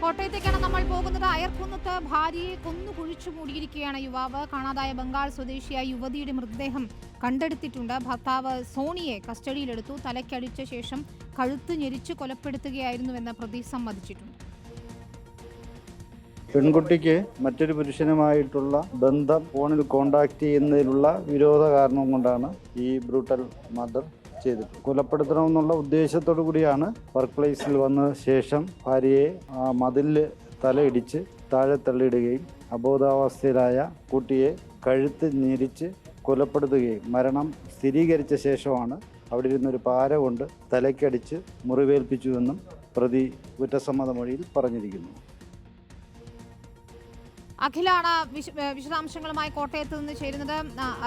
കോട്ടയത്തേക്കാണ് നമ്മൾ പോകുന്നത്. അയർക്കുന്നത്ത് ഭാര്യയെ കൊന്നു കുഴിച്ചു മൂടിയിരിക്കുകയാണ് യുവാവ്. കാണാതായ ബംഗാൾ സ്വദേശിയായ യുവതിയുടെ മൃതദേഹം കണ്ടെടുത്തിട്ടുണ്ട്. ഭർത്താവ് സോണിയെ കസ്റ്റഡിയിലെടുത്തു. തലയ്ക്കടിച്ച ശേഷം കഴുത്ത് ഞെരിച്ച് കൊലപ്പെടുത്തുകയായിരുന്നുവെന്ന് പ്രതി സമ്മതിച്ചിട്ടുണ്ട്. പെൺകുട്ടിക്ക് മറ്റൊരു പുരുഷനുമായിട്ടുള്ള ബന്ധം ഫോണിൽ കോണ്ടാക്ട് ചെയ്യുന്നതിലുള്ള വിരോധ കാരണം കൊണ്ടാണ് ഈ ബ്രൂട്ടൽ മർഡർ ചെയ്തിട്ടുള്ളത്. കൊലപ്പെടുത്തണമെന്നുള്ള ഉദ്ദേശത്തോടു കൂടിയാണ് വർക്ക് പ്ലേസിൽ വന്ന ശേഷം ഭാര്യയെ മതിലിൽ തലയിടിച്ച് താഴെ തള്ളിയിടുകയും അബോധാവസ്ഥയിലായ കുട്ടിയെ കഴുത്ത് ഞെരിച്ച് കൊലപ്പെടുത്തുകയും മരണം സ്ഥിരീകരിച്ച ശേഷമാണ് അവിടെ ഇരുന്നൊരു പാര കൊണ്ട് തലയ്ക്കടിച്ച് മുറിവേൽപ്പിച്ചുവെന്നും പ്രതി കുറ്റസമ്മത മൊഴിയിൽ പറഞ്ഞിരിക്കുന്നു. അഖിലാണ് വിശദാംശങ്ങളുമായി കോട്ടയത്ത് നിന്ന് ചേരുന്നത്.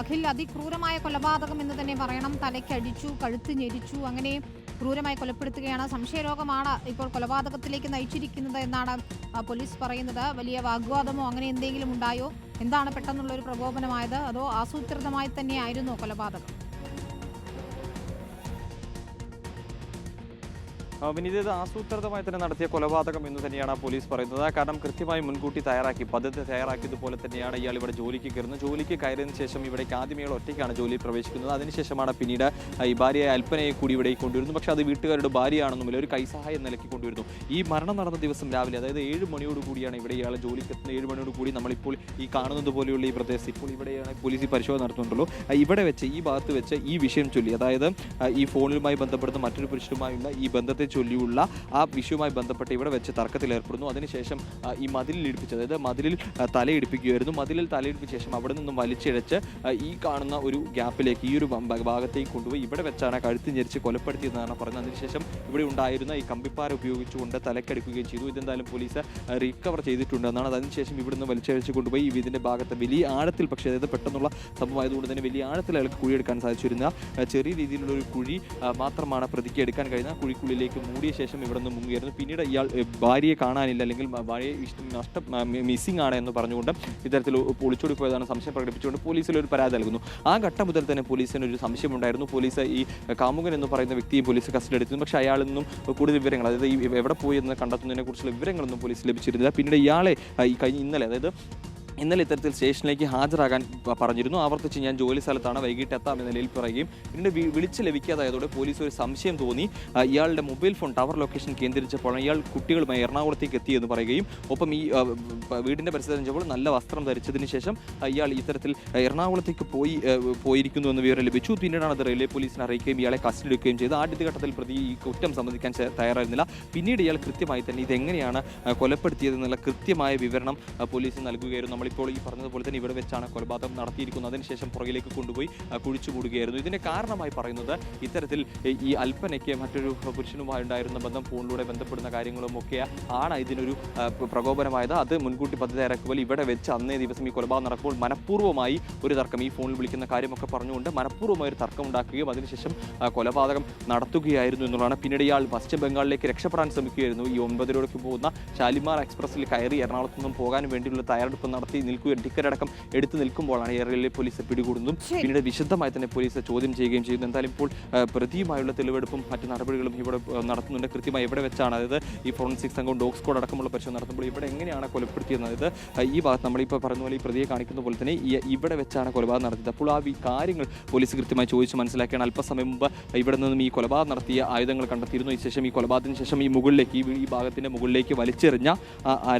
അഖിൽ, അതിക്രൂരമായ കൊലപാതകം എന്ന് തന്നെ പറയണം. തലയ്ക്കടിച്ചു, കഴുത്ത് ഞെരിച്ചു, അങ്ങനെ ക്രൂരമായി കൊലപ്പെടുത്തുകയാണ്. സംശയരോഗമാണ് ഇപ്പോൾ കൊലപാതകത്തിലേക്ക് നയിച്ചിരിക്കുന്നത് എന്നാണ് പോലീസ് പറയുന്നത്. വലിയ വാഗ്വാദമോ അങ്ങനെ എന്തെങ്കിലും ഉണ്ടായോ? എന്താണ് പെട്ടെന്നുള്ളൊരു പ്രകോപനമായത്? അതോ ആസൂത്രിതമായി തന്നെയായിരുന്നോ കൊലപാതകം? വിനീത്, ഇത് ആസൂത്രിതമായി തന്നെ നടത്തിയ കൊലപാതകം എന്ന് തന്നെയാണ് പോലീസ് പറയുന്നത്. കാരണം കൃത്യമായി മുൻകൂട്ടി പദ്ധതി തയ്യാറാക്കിയതുപോലെ തന്നെയാണ് ഇയാൾ ഇവിടെ ജോലിക്ക് കയറുന്നത്. ജോലിക്ക് കയറിയതിനു ശേഷം ഇവിടേക്ക് ആദ്യം ഇയാൾ ഒറ്റയ്ക്കാണ് ജോലിയിൽ പ്രവേശിക്കുന്നത്. അതിനുശേഷമാണ് പിന്നീട് ഈ ഭാര്യയെ അൽപ്പനയെ കൂടി ഇവിടേക്ക് കൊണ്ടുവരുന്നു. പക്ഷേ അത് വീട്ടുകാരുടെ ഭാര്യയാണെന്നുമില്ല, ഒരു കൈസഹായം നിലയ്ക്ക് കൊണ്ടുവരുന്നു. ഈ മരണം നടന്ന ദിവസം രാവിലെ, അതായത് 7 മണിയോട് കൂടിയാണ് ഇവിടെ ഇയാൾ ജോലിക്ക് എത്തുന്നത്. 7 മണിയോട് കൂടി നമ്മളിപ്പോൾ ഈ കാണുന്നത് പോലെയുള്ള ഈ പ്രദേശം, ഇപ്പോൾ ഇവിടെയാണ് പോലീസ് ഈ പരിശോധന നടത്തുന്നുണ്ടല്ലോ. ഇവിടെ വെച്ച്, ഈ ഭാഗത്ത് വെച്ച് ഈ വിഷയം ചൊല്ലി, അതായത് ഈ ഫോണിലുമായി ബന്ധപ്പെടുന്ന മറ്റൊരു പുരുഷനുമായുള്ള ഈ ബന്ധത്തെ ചൊല്ലിയുള്ള ആ വിഷയവുമായി ബന്ധപ്പെട്ട് ഇവിടെ വെച്ച് തർക്കത്തിൽ ഏർപ്പെടുന്നു. അതിനുശേഷം ഈ മതിലിൽ ഇടിപ്പിച്ചത്, അതായത് മതിലിൽ തലയിടിപ്പിക്കുകയായിരുന്നു. മതിലിൽ തലയിടിപ്പിച്ച ശേഷം അവിടെ നിന്നും വലിച്ചിഴച്ച് ഈ കാണുന്ന ഒരു ഗ്യാപ്പിലേക്ക്, ഈ ഒരു ഭാഗത്തേക്ക് കൊണ്ടുപോയി ഇവിടെ വെച്ചാണ് കഴുത്ത് ഞെരിച്ച് കൊലപ്പെടുത്തിയതെന്നാണ് പറഞ്ഞത്. അതിനുശേഷം ഇവിടെ ഉണ്ടായിരുന്ന ഈ കമ്പിപ്പാര ഉപയോഗിച്ചുകൊണ്ട് തലക്കടിക്കുകയും ചെയ്തു. ഇതെന്തായാലും പോലീസ് റിക്കവർ ചെയ്തിട്ടുണ്ടെന്നാണ്. അതിനുശേഷം ഇവിടുന്ന് വലിച്ചഴിച്ച് കൊണ്ടുപോയി ഇതിൻ്റെ ഭാഗത്ത് വലിയ ആഴത്തിൽ, പക്ഷേ അതായത് പെട്ടെന്നുള്ള സംഭവമായതുകൊണ്ട് തന്നെ വലിയ ആഴത്തിൽ അയാൾക്ക് കുഴിയെടുക്കാൻ സാധിച്ചിരുന്ന ചെറിയ രീതിയിലുള്ള ഒരു കുഴി മാത്രമാണ് പ്രതിക്ക് എടുക്കാൻ കഴിയുന്ന. കുഴിക്കുള്ളിലേക്ക് മൂടിയ ശേഷം ഇവിടെ നിന്ന് മുങ്ങിയായിരുന്നു. പിന്നീട് ഇയാൾ ഭാര്യയെ കാണാനില്ല, അല്ലെങ്കിൽ ഭാര്യയെ മിസ്സിംഗ് ആണ് എന്ന് പറഞ്ഞുകൊണ്ട് ഇത്തരത്തിൽ ഒളിച്ചോടി പോയതാണ് സംശയം പ്രകടിപ്പിച്ചുകൊണ്ട് പോലീസിൽ ഒരു പരാതി നൽകുന്നു. ആ ഘട്ടം മുതൽ തന്നെ പോലീസിന് ഒരു സംശയമുണ്ടായിരുന്നു. പോലീസ് ഈ കാമുകൻ എന്ന് പറയുന്ന വ്യക്തിയും പോലീസ് കസ്റ്റഡി എടുത്തിരുന്നു. പക്ഷേ അയാളിൽ നിന്നും കൂടുതൽ വിവരങ്ങൾ, അതായത് ഈ എവിടെ പോയി എന്ന് കണ്ടെത്തുന്നതിനെ കുറിച്ചുള്ള വിവരങ്ങളൊന്നും പോലീസ് ലഭിച്ചിരുന്നില്ല. പിന്നീട് ഇയാളെ ഈ ഇന്നലെ ഇത്തരത്തിൽ സ്റ്റേഷനിലേക്ക് ഹാജരാകാൻ പറഞ്ഞിരുന്നു. ആവർത്തിച്ച് ഞാൻ ജോലി സ്ഥലത്താണ്, വൈകിട്ട് എത്താം എന്ന നിലയിൽ പറയുകയും പിന്നീട് വിളിച്ച് ലഭിക്കാതായതോടെ പോലീസ് ഒരു സംശയം തോന്നി. ഇയാളുടെ മൊബൈൽ ഫോൺ ടവർ ലൊക്കേഷൻ കേന്ദ്രീകരിച്ചപ്പോഴാണ് ഇയാൾ കുട്ടികളുമായി എറണാകുളത്തേക്ക് എത്തിയെന്ന് പറയുകയും ഒപ്പം ഈ വീടിൻ്റെ പരിസരം നല്ല വസ്ത്രം ധരിച്ചതിന് ശേഷം ഇയാൾ ഇത്തരത്തിൽ എറണാകുളത്തേക്ക് പോയിരിക്കുന്നു എന്ന് വിവരം ലഭിച്ചു. പിന്നീടാണ് അത് റെയിൽവേ പോലീസിനെ അറിയിക്കുകയും ഇയാളെ കസ്റ്റഡി എടുക്കുകയും ചെയ്ത്. ആദ്യഘട്ടത്തിൽ പ്രതി ഈ കുറ്റം സമ്മതിക്കാൻ തയ്യാറായിരുന്നില്ല. പിന്നീട് ഇയാൾ കൃത്യമായി തന്നെ ഇതെങ്ങനെയാണ് കൊലപ്പെടുത്തിയതെന്നുള്ള കൃത്യമായ വിവരണം പോലീസിന് നൽകുകയായിരുന്നു. ഇപ്പോൾ ഈ പറഞ്ഞതുപോലെ തന്നെ ഇവിടെ വെച്ചാണ് കൊലപാതകം നടത്തിയിരിക്കുന്നത്. അതിനുശേഷം പുറകിലേക്ക് കൊണ്ടുപോയി കുഴിച്ചു മൂടുകയായിരുന്നു. ഇതിന്റെ കാരണമായി പറയുന്നത് ഇത്തരത്തിൽ ഈ അൽപ്പനയ്ക്ക് മറ്റൊരു പുരുഷനുമായി ഉണ്ടായിരുന്ന ബന്ധം, ഫോണിലൂടെ ബന്ധപ്പെടുന്ന കാര്യങ്ങളും ഒക്കെ ആണ് ഇതിനൊരു പ്രകോപനമായത്. അത് മുൻകൂട്ടി പദ്ധതി തയ്യാറാക്കുമ്പോൾ ഇവിടെ വെച്ച് അന്നേ ദിവസം ഈ കൊലപാതകം നടക്കുമ്പോൾ മനഃപൂർവ്വമായി ഒരു തർക്കം, ഈ ഫോണിൽ വിളിക്കുന്ന കാര്യമൊക്കെ പറഞ്ഞുകൊണ്ട് മനഃപൂർവ്വമായി ഒരു തർക്കം ഉണ്ടാക്കുകയും അതിനുശേഷം കൊലപാതകം നടത്തുകയായിരുന്നു എന്നുള്ളതാണ്. പിന്നീട് ഇയാൾ പശ്ചിമ ബംഗാളിലേക്ക് രക്ഷപ്പെടാൻ ശ്രമിക്കുകയായിരുന്നു. ഈ 9 രൂപയ്ക്ക് പോകുന്ന ഷാലിമാർ എക്സ്പ്രസിൽ കയറി എറണാകുളത്തു നിന്നും പോകാൻ വേണ്ടിയുള്ള തയ്യാറെടുപ്പ് നടത്തി നിൽക്കുകയും ടിക്കറ്റ് അടക്കം എടുത്തു നിൽക്കുമ്പോഴാണ് റെയിൽവേ പോലീസ് പിടികൂടുന്നതും. പിന്നീട് വിശദമായി തന്നെ പോലീസ് ചോദ്യം ചെയ്യുകയും ചെയ്യുന്നു. എന്തായാലും ഇപ്പോൾ പ്രതിയുമായുള്ള തെളിവെടുപ്പും മറ്റു നടപടികളും ഇവിടെ നടത്തുന്നുണ്ട്. കൃത്യമായി എവിടെ വെച്ചാണ്, അതായത് ഈ ഫോറൻസിക് സംഘവും ഡോഗ് സ്ക്വാഡ് അടക്കമുള്ള പരിശോധന നടത്തുമ്പോൾ ഇവിടെ എങ്ങനെയാണ് കൊലപ്പെടുത്തിയത്, അതായത് ഈ ഭാഗത്ത് നമ്മളിപ്പോൾ പറഞ്ഞ പോലെ ഈ പ്രതിയെ കാണിക്കുന്ന പോലെ തന്നെ ഇവിടെ വെച്ചാണ് കൊലപാതകം നടത്തിയത്. അപ്പോൾ ആ കാര്യങ്ങൾ പോലീസ് കൃത്യമായി ചോദിച്ച് മനസ്സിലാക്കിയാണ്. അല്പസമയം മുമ്പ് ഇവിടെ നിന്നും ഈ കൊലപാതകം നടത്തിയ ആയുധങ്ങൾ കണ്ടെത്തിയിരുന്നു. ഈ ശേഷം ഈ കൊലപാതകത്തിന് ശേഷം ഈ മുകളിലേക്ക്, ഈ ഭാഗത്തിൻ്റെ മുകളിലേക്ക് വലിച്ചെറിഞ്ഞ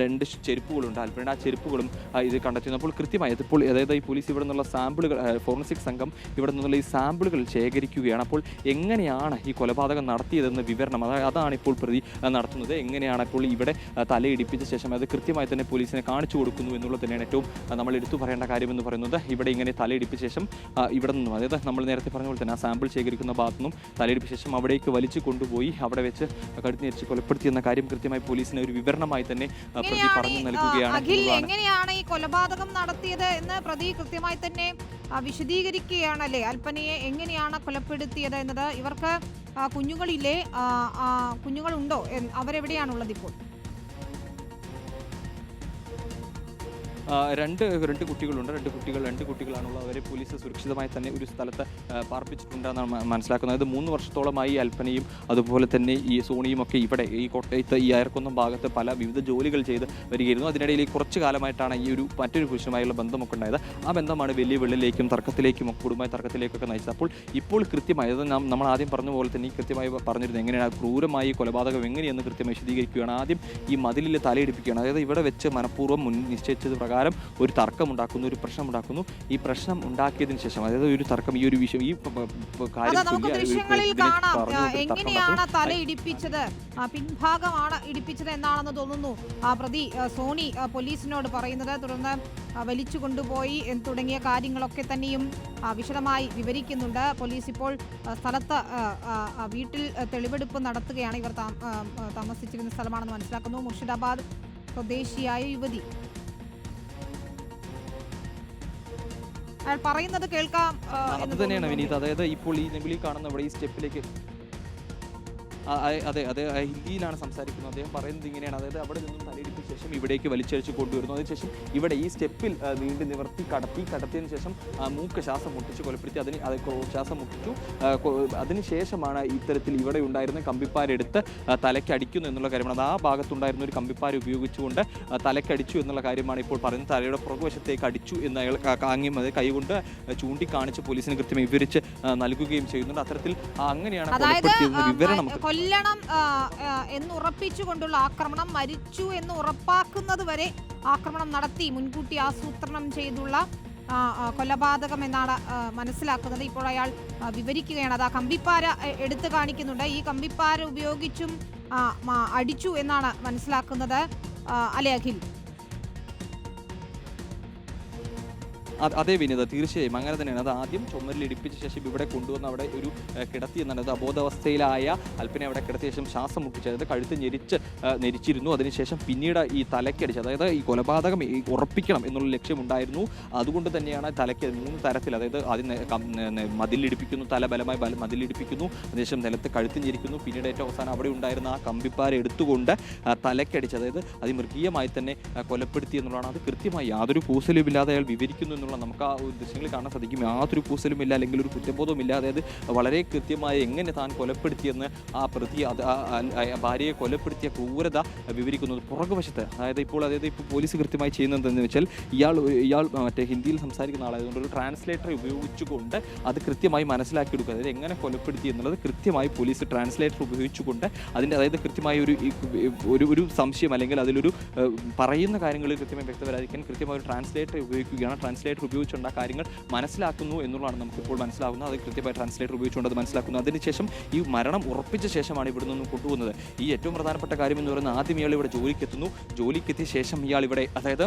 2 ചെരുപ്പുകളുണ്ട്. അല്പം ആ ചെരുപ്പുകളും ഇത് കണ്ടെത്തുന്നു. അപ്പോൾ കൃത്യമായി ഇപ്പോൾ അതായത് ഈ പോലീസ് ഇവിടെ നിന്നുള്ള സാമ്പിളുകൾ, ഫോറൻസിക് സംഘം ഇവിടെ നിന്നുള്ള ഈ സാമ്പിളുകൾ ശേഖരിക്കുകയാണ്. അപ്പോൾ എങ്ങനെയാണ് ഈ കൊലപാതകം നടത്തിയതെന്ന് വിവരണം, അതാണ് ഇപ്പോൾ പ്രതി നടത്തുന്നത്. എങ്ങനെയാണ് ഇപ്പോൾ ഇവിടെ തലയിടിപ്പിച്ച ശേഷം അത് കൃത്യമായി തന്നെ പോലീസിനെ കാണിച്ചു കൊടുക്കുന്നു എന്നുള്ളത് തന്നെയാണ് ഏറ്റവും നമ്മൾ എടുത്തു പറയേണ്ട കാര്യമെന്ന് പറയുന്നത്. ഇവിടെ ഇങ്ങനെ തലയിടിപ്പിച്ച ശേഷം ഇവിടെ നിന്നും, അതായത് നമ്മൾ നേരത്തെ പറഞ്ഞ പോലെ തന്നെ ആ സാമ്പിൾ ശേഖരിക്കുന്ന ഭാഗത്തു നിന്നും തലയിടിപ്പിച്ച ശേഷം അവിടേക്ക് വലിച്ചു കൊണ്ടുപോയി അവിടെ വെച്ച് കഴുത്ത് ഞെരിച്ച് കൊലപ്പെടുത്തിയെന്ന കാര്യം കൃത്യമായി പോലീസിന് ഒരു വിവരണമായി തന്നെ പ്രതി പറഞ്ഞു നൽകുകയാണ്. എങ്ങനെയാണ് ഈ കൊലപാതകം നടത്തിയത് എന്ന് പ്രതി കൃത്യമായി തന്നെ വിശദീകരിക്കുകയാണല്ലേ. അൽപ്പനയെ എങ്ങനെയാണ് കൊലപ്പെടുത്തിയത് എന്നത്. ഇവർക്ക് കുഞ്ഞുങ്ങളില്ലേ, കുഞ്ഞുങ്ങളുണ്ടോ, അവരെവിടെയാണുള്ളത് ഇപ്പോൾ? രണ്ട് കുട്ടികളുണ്ട്. രണ്ട് കുട്ടികളാണുള്ളത്. അവരെ പോലീസ് സുരക്ഷിതമായി തന്നെ ഒരു സ്ഥലത്ത് പാർപ്പിച്ചിട്ടുണ്ടെന്നാണ് മനസ്സിലാക്കുന്നത്. അതായത് 3 വർഷത്തോളമായി അൽപ്പനയും അതുപോലെ തന്നെ ഈ സോണിയും ഒക്കെ ഇവിടെ ഈ കോട്ടയത്ത് ഈ അയർക്കുന്നം ഭാഗത്ത് വിവിധ ജോലികൾ ചെയ്ത് വരികയായിരുന്നു. അതിനിടയിൽ കുറച്ച് കാലമായിട്ടാണ് ഈ മറ്റൊരു പുരുഷനുമായുള്ള ബന്ധമൊക്കെ ഉണ്ടായത്. ആ ബന്ധമാണ് വലിയ വെള്ളിലേക്കും തർക്കത്തിലേക്കും കുടുംബ തർക്കത്തിലേക്കൊക്കെ നയിച്ചത്. ഇപ്പോൾ കൃത്യമായി അത് നമ്മൾ ആദ്യം പറഞ്ഞ പോലെ തന്നെ കൃത്യമായി പറഞ്ഞിരുന്നത് എങ്ങനെയാണ് ക്രൂരമായി കൊലപാതകം എങ്ങനെയെന്ന് കൃത്യമായി വിശദീകരിക്കുകയാണ്. ആദ്യം ഈ മതിലിൽ തലയിടിപ്പിക്കുകയാണ്. അതായത് ഇവിടെ വെച്ച് മനഃപൂർവ്വം നിശ്ചയിച്ചത് പ്രകാരം ഒരു തർക്കമുണ്ടാക്കുന്നു, ഒരു പ്രശ്നമുണ്ടാക്കുന്നു. ഈ പ്രശ്നം ഉണ്ടാക്കിയതിന് ശേഷം അതായത് ഒരു തർക്കം ഈ ഒരു വിഷയം ഈ എങ്ങനെയാണ് തല ഇടിപ്പിച്ചത്, പിൻഭാഗമാണ് ഇടിപ്പിച്ചത് എന്നാണെന്ന് തോന്നുന്നു പ്രതി സോണി പോലീസിനോട് പറയുന്നത്. തുടർന്ന് വലിച്ചു കൊണ്ടുപോയി തുടങ്ങിയ കാര്യങ്ങളൊക്കെ തന്നെയും വിശദമായി വിവരിക്കുന്നുണ്ട്. പോലീസ് ഇപ്പോൾ സ്ഥലത്ത് വീട്ടിൽ തെളിവെടുപ്പ് നടത്തുകയാണ്. ഇവർ താമസിച്ചിരുന്ന സ്ഥലമാണെന്ന് മനസ്സിലാക്കുന്നു. മുർഷിദാബാദ് സ്വദേശിയായ യുവതി അയാൾ പറയുന്നത് കേൾക്കാം. അത് തന്നെയാണ് വിനീത്. അതായത് ഇപ്പോൾ ഈ നെബിളി കാണുന്ന ഇവിടെ ഈ സ്റ്റെപ്പിലേക്ക് അതെ ഹിന്ദിയിലാണ് സംസാരിക്കുന്നത്. അദ്ദേഹം പറയുന്നത് ഇങ്ങനെയാണ്. അതായത് അവിടെ നിന്നും തലയിടിപ്പിച്ച ശേഷം ഇവിടേക്ക് വലിച്ചഴിച്ച് കൊണ്ടുവരുന്നു. അതിനുശേഷം ഇവിടെ ഈ സ്റ്റെപ്പിൽ വീണ്ടും നിവർത്തി കടത്തിയതിനു ശേഷം മൂക്ക് ശ്വാസം മുട്ടിച്ച് കൊലപ്പെടുത്തി. ശ്വാസം മുട്ടിച്ചു. അതിനുശേഷമാണ് ഇത്തരത്തിൽ ഇവിടെ ഉണ്ടായിരുന്ന കമ്പിപ്പാരെടുത്ത് തലയ്ക്ക് അടിക്കുന്നു എന്നുള്ള കാര്യമാണ്. അത് ആ ഭാഗത്തുണ്ടായിരുന്ന ഒരു കമ്പിപ്പാര ഉപയോഗിച്ചുകൊണ്ട് തലയ്ക്കടിച്ചു എന്നുള്ള കാര്യമാണ് ഇപ്പോൾ പറയുന്നത്. തലയുടെ പുറകുവശത്തേക്ക് അടിച്ചു എന്ന് അയാൾ കാങ്ങിയും അത് കൈകൊണ്ട് ചൂണ്ടിക്കാണിച്ച് പോലീസിന് കൃത്യമായി വിവരിച്ച് നൽകുകയും ചെയ്യുന്നുണ്ട്. അത്തരത്തിൽ അങ്ങനെയാണ് കൊലപ്പെടുത്തിയതെന്ന് വിവരണം. കൊല്ലണം എന്നുറപ്പിച്ചുകൊണ്ടുള്ള ആക്രമണം, മരിച്ചു എന്ന് ഉറപ്പാക്കുന്നത് വരെ ആക്രമണം നടത്തി മുൻകൂട്ടി ആസൂത്രണം ചെയ്തുള്ള കൊലപാതകം എന്നാണ് മനസ്സിലാക്കുന്നത്. ഇപ്പോൾ അയാൾ വിവരിക്കുകയാണ്. അത് ആ കമ്പിപ്പാര എടുത്തു കാണിക്കുന്നുണ്ട്. ഈ കമ്പിപ്പാര ഉപയോഗിച്ചും അടിച്ചു എന്നാണ് മനസ്സിലാക്കുന്നത്. അല്ലേ അഖിൽ? അതേ വിനീത, തീർച്ചയായും അങ്ങനെ തന്നെയാണ്. അത് ആദ്യം ചുമരിൽ ഇടിപ്പിച്ച ശേഷം ഇവിടെ കൊണ്ടുവന്ന് അവിടെ ഒരു കിടത്തി എന്നാണ്. അത് അബോധാവസ്ഥയിലായ അൽപ്പനെ അവിടെ കിടത്തിയ ശേഷം ശ്വാസം മുട്ടിച്ച് അതായത് കഴുത്ത് ഞെരിച്ചിരുന്നു. അതിനുശേഷം പിന്നീട് ഈ തലയ്ക്കടിച്ച് അതായത് ഈ കൊലപാതകം ഉറപ്പിക്കണം എന്നുള്ള ലക്ഷ്യമുണ്ടായിരുന്നു. അതുകൊണ്ട് തന്നെയാണ് തലയ്ക്ക് 3 തരത്തിൽ അതായത് ആദ്യം മതിലിടിപ്പിക്കുന്നു, തല ബലമായി മതിലിടിപ്പിക്കുന്നു, അതിനുശേഷം നിലത്ത് കഴുത്ത് ഞെരിക്കുന്നു, പിന്നീട് ഏറ്റവും അവസാനം അവിടെ ഉണ്ടായിരുന്ന ആ കമ്പിപ്പാര എടുത്തുകൊണ്ട് തലയ്ക്കടിച്ച് അതായത് അതിമൃഗീയമായി തന്നെ കൊലപ്പെടുത്തി എന്നുള്ളതാണ്. അത് കൃത്യമായി യാതൊരു കൂസലുമില്ലാതെ അയാൾ വിവരിക്കുന്നു. നമുക്ക് ആ ദൃശ്യങ്ങളിൽ കാണാൻ സാധിക്കും. യാതൊരു കൂസലുമില്ല, അല്ലെങ്കിൽ ഒരു കുറ്റബോധവുമില്ല. അതായത് വളരെ കൃത്യമായി എങ്ങനെ താൻ കൊലപ്പെടുത്തിയെന്ന് ആ പ്രതി ഭാര്യയെ കൊലപ്പെടുത്തിയ ക്രൂരത വിവരിക്കുന്നത് പുറകുവശത്ത്. അതായത് ഇപ്പോൾ പോലീസ് കൃത്യമായി ചെയ്യുന്നത് എന്താണെന്ന് വെച്ചാൽ ഇയാൾ മറ്റേ ഹിന്ദിയിൽ സംസാരിക്കുന്ന ആളായതുകൊണ്ട് ഒരു ട്രാൻസ്ലേറ്റർ ഉപയോഗിച്ചുകൊണ്ട് അത് കൃത്യമായി മനസ്സിലാക്കിയെടുക്കുക. അതായത് എങ്ങനെ കൊലപ്പെടുത്തി എന്നുള്ളത് കൃത്യമായി പോലീസ് ട്രാൻസ്ലേറ്റർ ഉപയോഗിച്ചുകൊണ്ട് അതിൻ്റെ അതായത് കൃത്യമായി ഒരു സംശയം അല്ലെങ്കിൽ അതിലൊരു പറയുന്ന കാര്യങ്ങളിൽ കൃത്യമായി വ്യക്തവരായിരിക്കാൻ കൃത്യമായ ഒരു ട്രാൻസ്ലേറ്റർ ഉപയോഗിക്കുകയാണ്. ട്രാൻസ്ലേറ്റർ ഉപയോഗിച്ചുകൊണ്ട് ആ കാര്യങ്ങൾ മനസ്സിലാക്കുന്നു എന്നുള്ളതാണ് നമുക്കിപ്പോൾ മനസ്സിലാകുന്നത്. അത് കൃത്യമായി ട്രാൻസ്ലേറ്റർ ഉപയോഗിച്ചുകൊണ്ട് അത് മനസ്സിലാക്കുന്നു. അതിനുശേഷം ഈ മരണം ഉറപ്പിച്ച ശേഷമാണ് ഇവിടെ നിന്നും കൊണ്ടുപോകുന്നത്. ഈ ഏറ്റവും പ്രധാനപ്പെട്ട കാര്യം എന്ന് പറയുന്നത് ആദ്യം ഇയാൾ ഇവിടെ ജോലിക്കെത്തുന്നു. ജോലിക്കെത്തിയ ശേഷം ഇയാൾ ഇവിടെ അതായത്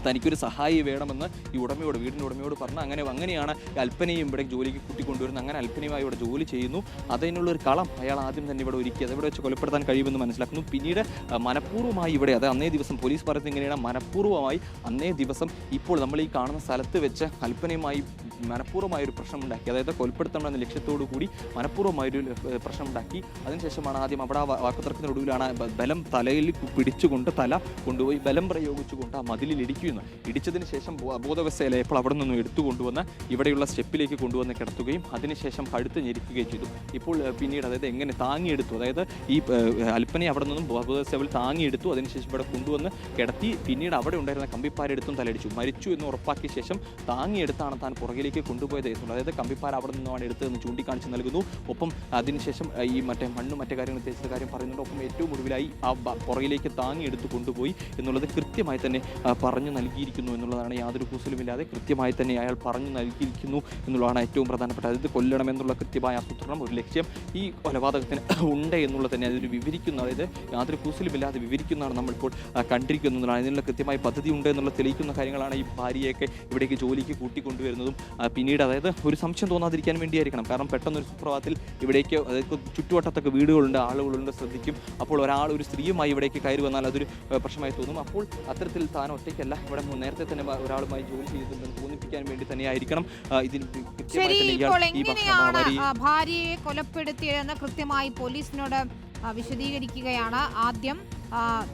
തനിക്കൊരു സഹായി വേണമെന്ന് ഈ വീടിൻ്റെ ഉടമയോട് പറഞ്ഞു. അങ്ങനെയാണ് അൽപ്പനയും ഇവിടെ ജോലിക്ക് കൂട്ടിക്കൊണ്ടുവരുന്നത്. അങ്ങനെ അൽപ്പനയുമായി ഇവിടെ ജോലി ചെയ്യുന്നു. അതിനുള്ളൊരു കളം അയാൾ ആദ്യം തന്നെ ഇവിടെ ഒരുക്കി. അത് ഇവിടെ വെച്ച് കൊലപ്പെടുത്താൻ കഴിയുമെന്ന് മനസ്സിലാക്കുന്നു. പിന്നീട് മനഃപൂർവ്വമായി ഇവിടെ അത് അന്നേ ദിവസം പോലീസ് പറയുന്നത് ഇങ്ങനെയാണ്, മനഃപൂർവ്വമായി അന്നേ ദിവസം ഇപ്പോൾ നമ്മൾ ഈ കാണുന്ന സ്ഥലത്ത് വെച്ച് അൽപ്പനയുമായി മനഃപൂർവ്വമായൊരു പ്രശ്നമുണ്ടാക്കി. അതായത് കൊലപ്പെടുത്തണമെന്ന ലക്ഷ്യത്തോടു കൂടി മനഃപൂർവ്വമായൊരു പ്രശ്നമുണ്ടാക്കി. അതിനുശേഷം ആദ്യം അവിടെ ആ വാക്കുതർക്കത്തിനൊടുവിലാണ് ബലം തലയിൽ പിടിച്ചുകൊണ്ട് തല കൊണ്ടുപോയി ബലം പ്രയോഗിച്ചുകൊണ്ട് ആ മതിലിൽ ഇടിച്ചതിന് ശേഷം ബോധാവസ്ഥയിലായപ്പോൾ അവിടെ നിന്നും എടുത്തുകൊണ്ടുവന്ന് ഇവിടെയുള്ള സ്റ്റെപ്പിലേക്ക് കൊണ്ടുവന്ന് കിടത്തുകയും അതിനുശേഷം കഴുത്ത് ഞെരിക്കുകയും ചെയ്തു. ഇപ്പോൾ പിന്നീട് അതായത് എങ്ങനെ താങ്ങിയെടുത്തു, അതായത് ഈ അൽപ്പനെ അവിടെ നിന്നും ബോധാവസ്ഥയിൽ താങ്ങിയെടുത്തു. അതിനുശേഷം ഇവിടെ കൊണ്ടുവന്ന് കിടത്തി. പിന്നീട് അവിടെ ഉണ്ടായിരുന്ന കമ്പിപ്പാരെടുത്തും തലടിച്ചു. മരിച്ചു എന്ന് ഉറപ്പാക്കിയ ശേഷം താങ്ങിയെടുത്താണ് താൻ പുറകിലേക്ക് കൊണ്ടുപോയത് എന്നുള്ളത്. അതായത് കമ്പിപ്പാര അവിടെ നിന്നുമാണ് എടുത്തതെന്ന് ചൂണ്ടിക്കാണിച്ച് നൽകുന്നു. ഒപ്പം അതിനുശേഷം ഈ മറ്റേ കാര്യങ്ങൾ തേച്ചത് കാര്യം പറയുന്നുണ്ട്. ഒപ്പം ഏറ്റവും ഒടുവിലായി ആ പുറകിലേക്ക് താങ്ങിയെടുത്ത് കൊണ്ടുപോയി എന്നുള്ളത് കൃത്യമായി തന്നെ പറഞ്ഞു നൽകിയിരിക്കുന്നു എന്നുള്ളതാണ്. യാതൊരു കൂസലുമില്ലാതെ കൃത്യമായി തന്നെ അയാൾ പറഞ്ഞു നൽകിയിരിക്കുന്നു എന്നുള്ളതാണ് ഏറ്റവും പ്രധാനപ്പെട്ട. അതായത് കൊല്ലണമെന്നുള്ള കൃത്യമായ ആസൂത്രണം, ഒരു ലക്ഷ്യം ഈ കൊലപാതകത്തിന് ഉണ്ട് എന്നുള്ളത് തന്നെ അതൊരു വിവരിക്കുന്നു. അതായത് യാതൊരു കൂസലുമില്ലാതെ വിവരിക്കുന്നതാണ് നമ്മളിപ്പോൾ കണ്ടിരിക്കുന്നതാണ്. അതിനുള്ള കൃത്യമായ പദ്ധതി ഉണ്ട് എന്നുള്ള തെളിയിക്കുന്ന കാര്യങ്ങളാണ് ഈ ഭാര്യയൊക്കെ ഇവിടേക്ക് ജോലിക്ക് കൂട്ടിക്കൊണ്ടുവരുന്നതും. പിന്നീട് അതായത് ഒരു സംശയം തോന്നാതിരിക്കാൻ വേണ്ടിയായിരിക്കണം. കാരണം പെട്ടെന്നൊരു സുപ്രഭാതത്തിൽ ഇവിടേക്ക് അതായത് ചുറ്റുവട്ടത്തൊക്കെ വീടുകളുണ്ട്, ആളുകളുണ്ട്, ശ്രദ്ധിക്കും. അപ്പോൾ ഒരു സ്ത്രീയുമായി ഇവിടേക്ക് കയറി വന്നാൽ അതൊരു പ്രശ്നമായി തോന്നും. അപ്പോൾ അത്തരത്തിൽ താൻ ഒറ്റയ്ക്കല്ല, ഇവിടെ നേരത്തെ തന്നെ ഒരാളുമായി ജോലി ചെയ്തിട്ടുണ്ടെന്ന് തോന്നിപ്പിക്കാൻ വേണ്ടി തന്നെയായിരിക്കണം ഇതിന് ഭാര്യയെ കൊലപ്പെടുത്തിയതെന്ന് കൃത്യമായി പോലീസിനോട് വിശദീകരിക്കുകയാണ്. ആദ്യം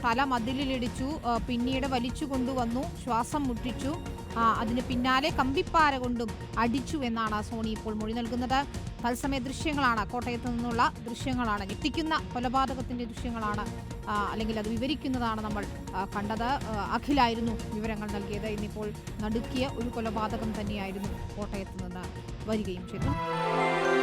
തല മതിലിലിടിച്ചു, പിന്നീട് വലിച്ചു കൊണ്ടുവന്നു, ശ്വാസം മുട്ടിച്ചു, അതിന് പിന്നാലെ കമ്പിപ്പാര കൊണ്ടും അടിച്ചു എന്നാണ് സോണി ഇപ്പോൾ മൊഴി നൽകുന്നത്. തത്സമയ ദൃശ്യങ്ങളാണ്, കോട്ടയത്ത് നിന്നുള്ള ദൃശ്യങ്ങളാണ്, ഞെട്ടിക്കുന്ന കൊലപാതകത്തിൻ്റെ ദൃശ്യങ്ങളാണ്, അല്ലെങ്കിൽ അത് വിവരിക്കുന്നതാണ് നമ്മൾ കണ്ടത്. അഖിലായിരുന്നു വിവരങ്ങൾ നൽകിയത്. ഇന്നിപ്പോൾ നടുക്കിയ ഒരു കൊലപാതകം തന്നെയായിരുന്നു കോട്ടയത്ത് നിന്ന് വരികയും ചെയ്തു.